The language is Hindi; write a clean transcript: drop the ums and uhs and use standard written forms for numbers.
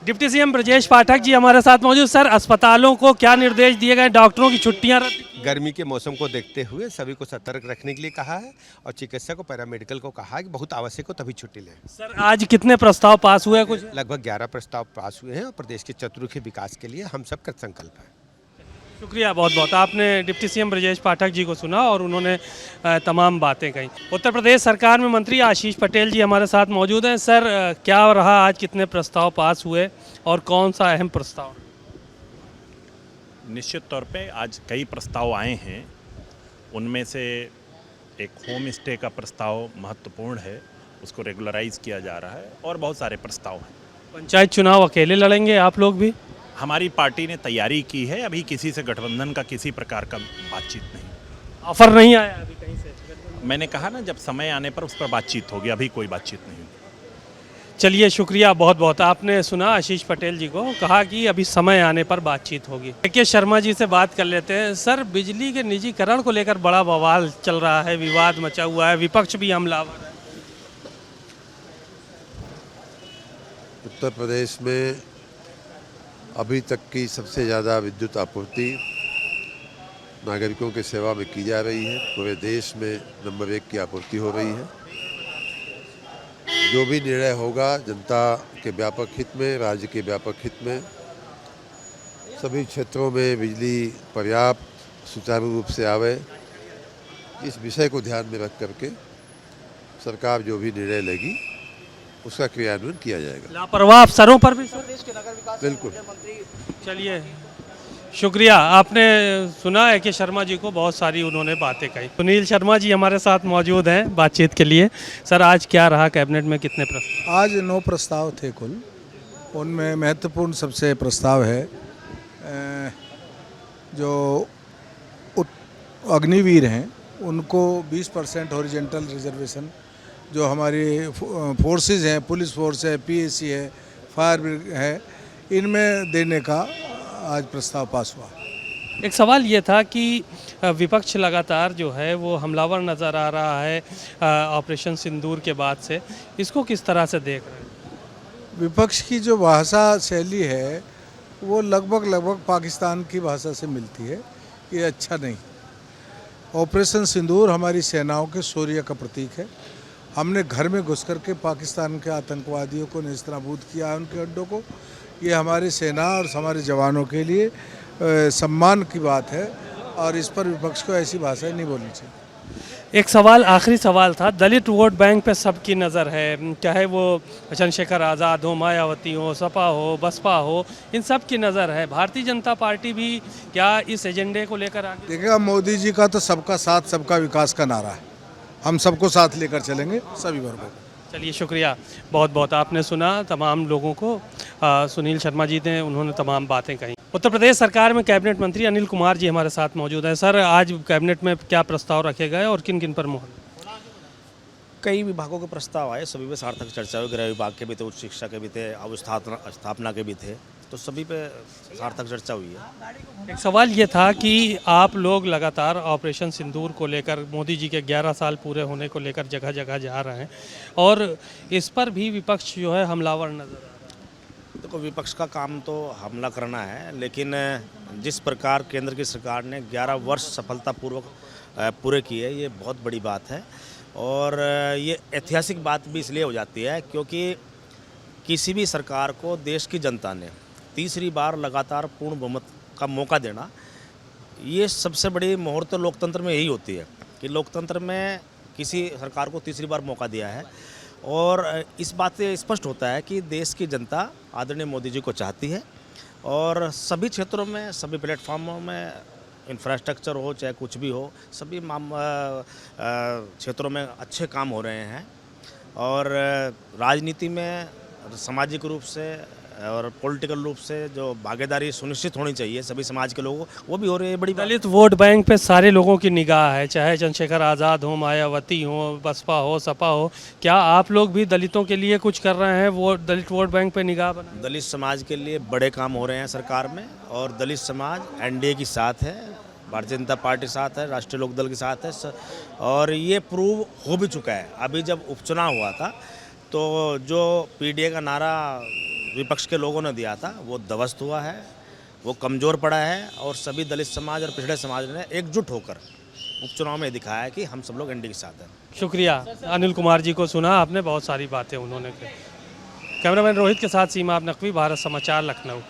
डिप्टी सीएम ब्रजेश पाठक जी हमारे साथ मौजूद। सर, अस्पतालों को क्या निर्देश दिए गए? डॉक्टरों की छुट्टियां रद्द की? गर्मी के मौसम को देखते हुए सभी को सतर्क रखने के लिए कहा है और चिकित्सक को पैरामेडिकल को कहा है कि बहुत आवश्यक हो तभी छुट्टी लें। सर, आज कितने प्रस्ताव पास हुए? कुछ लगभग 11 प्रस्ताव पास हुए हैं और प्रदेश के चतुर्मुखी विकास के लिए हम सब कृत संकल्प हैं। शुक्रिया बहुत बहुत। आपने डिप्टी सीएम ब्रजेश पाठक जी को सुना और उन्होंने तमाम बातें कही। उत्तर प्रदेश सरकार में मंत्री आशीष पटेल जी हमारे साथ मौजूद हैं। सर, क्या रहा आज, कितने प्रस्ताव पास हुए और कौन सा अहम प्रस्ताव? निश्चित तौर पे आज कई प्रस्ताव आए हैं। उनमें से एक होम स्टे का प्रस्ताव महत्वपूर्ण है, उसको रेगुलराइज किया जा रहा है और बहुत सारे प्रस्ताव हैं। पंचायत चुनाव अकेले लड़ेंगे आप लोग भी? हमारी पार्टी ने तैयारी की है, अभी किसी से गठबंधन का किसी प्रकार का बातचीत नहीं। ऑफर नहीं आया अभी कहीं से? मैंने कहा ना, जब समय आने पर उस पर बातचीत होगी, अभी कोई बातचीत नहीं। चलिए, शुक्रिया बहुत बहुत। आपने सुना आशीष पटेल जी को, कहा कि अभी समय आने पर बातचीत होगी। के शर्मा जी से बात कर लेते हैं। सर, बिजली के निजीकरण को लेकर बड़ा बवाल चल रहा है, विवाद मचा हुआ है, विपक्ष भी हमलावर है। उत्तर प्रदेश में अभी तक की सबसे ज़्यादा विद्युत आपूर्ति नागरिकों की सेवा में की जा रही है। पूरे देश में नंबर 1 की आपूर्ति हो रही है। जो भी निर्णय होगा जनता के व्यापक हित में, राज्य के व्यापक हित में, सभी क्षेत्रों में बिजली पर्याप्त सुचारू रूप से आवे, इस विषय को ध्यान में रख करके सरकार जो भी निर्णय लेगी उसका क्रियान्वयन किया जाएगा। लापरवाह अफसरों पर भी? बिल्कुल। चलिए, शुक्रिया। आपने सुना है कि शर्मा जी को बहुत सारी उन्होंने बातें कही। सुनील शर्मा जी हमारे साथ मौजूद हैं बातचीत के लिए। सर, आज क्या रहा कैबिनेट में, कितने प्रस्ताव? आज 9 प्रस्ताव थे कुल। उनमें महत्वपूर्ण सबसे प्रस्ताव है जो अग्निवीर हैं उनको 20% हॉरिजॉन्टल रिजर्वेशन, जो हमारी फोर्सेस हैं, पुलिस फोर्स है, पीएसी है, फायर है, इनमें देने का आज प्रस्ताव पास हुआ। एक सवाल ये था कि विपक्ष लगातार जो है वो हमलावर नज़र आ रहा है ऑपरेशन सिंदूर के बाद से, इसको किस तरह से देख रहे हैं? विपक्ष की जो भाषा शैली है वो लगभग पाकिस्तान की भाषा से मिलती है। ये अच्छा नहीं। ऑपरेशन सिंदूर हमारी सेनाओं के शौर्य का प्रतीक है। हमने घर में घुस कर के पाकिस्तान के आतंकवादियों को नेस्तनाबूद किया है, उनके अड्डों को। ये हमारी सेना और हमारे जवानों के लिए सम्मान की बात है और इस पर विपक्ष को ऐसी भाषा नहीं बोलनी चाहिए। एक सवाल, आखिरी सवाल था। दलित वोट बैंक पे सबकी नज़र है, चाहे वो चंद्रशेखर आज़ाद हो, मायावती हो, सपा हो, बसपा हो, इन सब की नज़र है। भारतीय जनता पार्टी भी क्या इस एजेंडे को लेकर आगे? देखिएगा, मोदी जी का तो सबका साथ सबका विकास का नारा है। हम सबको साथ लेकर चलेंगे, सभी वर्गों को। चलिए, शुक्रिया बहुत बहुत। आपने सुना तमाम लोगों को। सुनील शर्मा जी ने, उन्होंने तमाम बातें कही। उत्तर प्रदेश सरकार में कैबिनेट मंत्री अनिल कुमार जी हमारे साथ मौजूद हैं। सर, आज कैबिनेट में क्या प्रस्ताव रखे गए और किन किन पर मोहर? कई विभागों के प्रस्ताव आए, सभी पे सार्थक चर्चा हुई। गृह विभाग के भी थे, उच्च शिक्षा के भी थे, अवस्थापना के भी थे, तो सभी पे सार्थक चर्चा हुई है। एक सवाल ये था कि आप लोग लगातार ऑपरेशन सिंदूर को लेकर, मोदी जी के 11 साल पूरे होने को लेकर जगह जगह जा रहे हैं और इस पर भी विपक्ष जो है हमलावर नजर आ रहा है। देखो, विपक्ष का काम तो हमला करना है, लेकिन जिस प्रकार केंद्र की सरकार ने 11 वर्ष सफलतापूर्वक पूरे किए, ये बहुत बड़ी बात है। और ये ऐतिहासिक बात भी इसलिए हो जाती है क्योंकि किसी भी सरकार को देश की जनता ने तीसरी बार लगातार पूर्ण बहुमत का मौका देना, ये सबसे बड़ी मोहर तो लोकतंत्र में यही होती है कि लोकतंत्र में किसी सरकार को तीसरी बार मौका दिया है। और इस बात से स्पष्ट होता है कि देश की जनता आदरणीय मोदी जी को चाहती है और सभी क्षेत्रों में, सभी प्लेटफॉर्मों में, इंफ्रास्ट्रक्चर हो चाहे कुछ भी हो, सभी क्षेत्रों में अच्छे काम हो रहे हैं। और राजनीति में सामाजिक रूप से और पॉलिटिकल रूप से जो भागीदारी सुनिश्चित होनी चाहिए सभी समाज के लोगों को, वो भी हो रही है। बड़ी दलित वोट बैंक पे सारे लोगों की निगाह है, चाहे चंद्रशेखर आज़ाद हो, मायावती हो, बसपा हो, सपा हो। क्या आप लोग भी दलितों के लिए कुछ कर रहे हैं? वो दलित वोट बैंक पे निगाह बना? दलित समाज के लिए बड़े काम हो रहे हैं सरकार में और दलित समाज एनडीए के साथ है, भारतीय जनता पार्टी साथ है, राष्ट्रीय लोकदल के साथ है और ये प्रूव हो भी चुका है। अभी जब उपचुनाव हुआ था तो जो पीडीए का नारा विपक्ष के लोगों ने दिया था वो ध्वस्त हुआ है, वो कमज़ोर पड़ा है और सभी दलित समाज और पिछड़े समाज ने एकजुट होकर उपचुनाव में दिखाया है कि हम सब लोग एनडीए के साथ हैं। शुक्रिया। अनिल कुमार जी को सुना आपने, बहुत सारी बातें उन्होंने की। कैमरामैन रोहित के साथ सीमा नकवी, भारत समाचार, लखनऊ।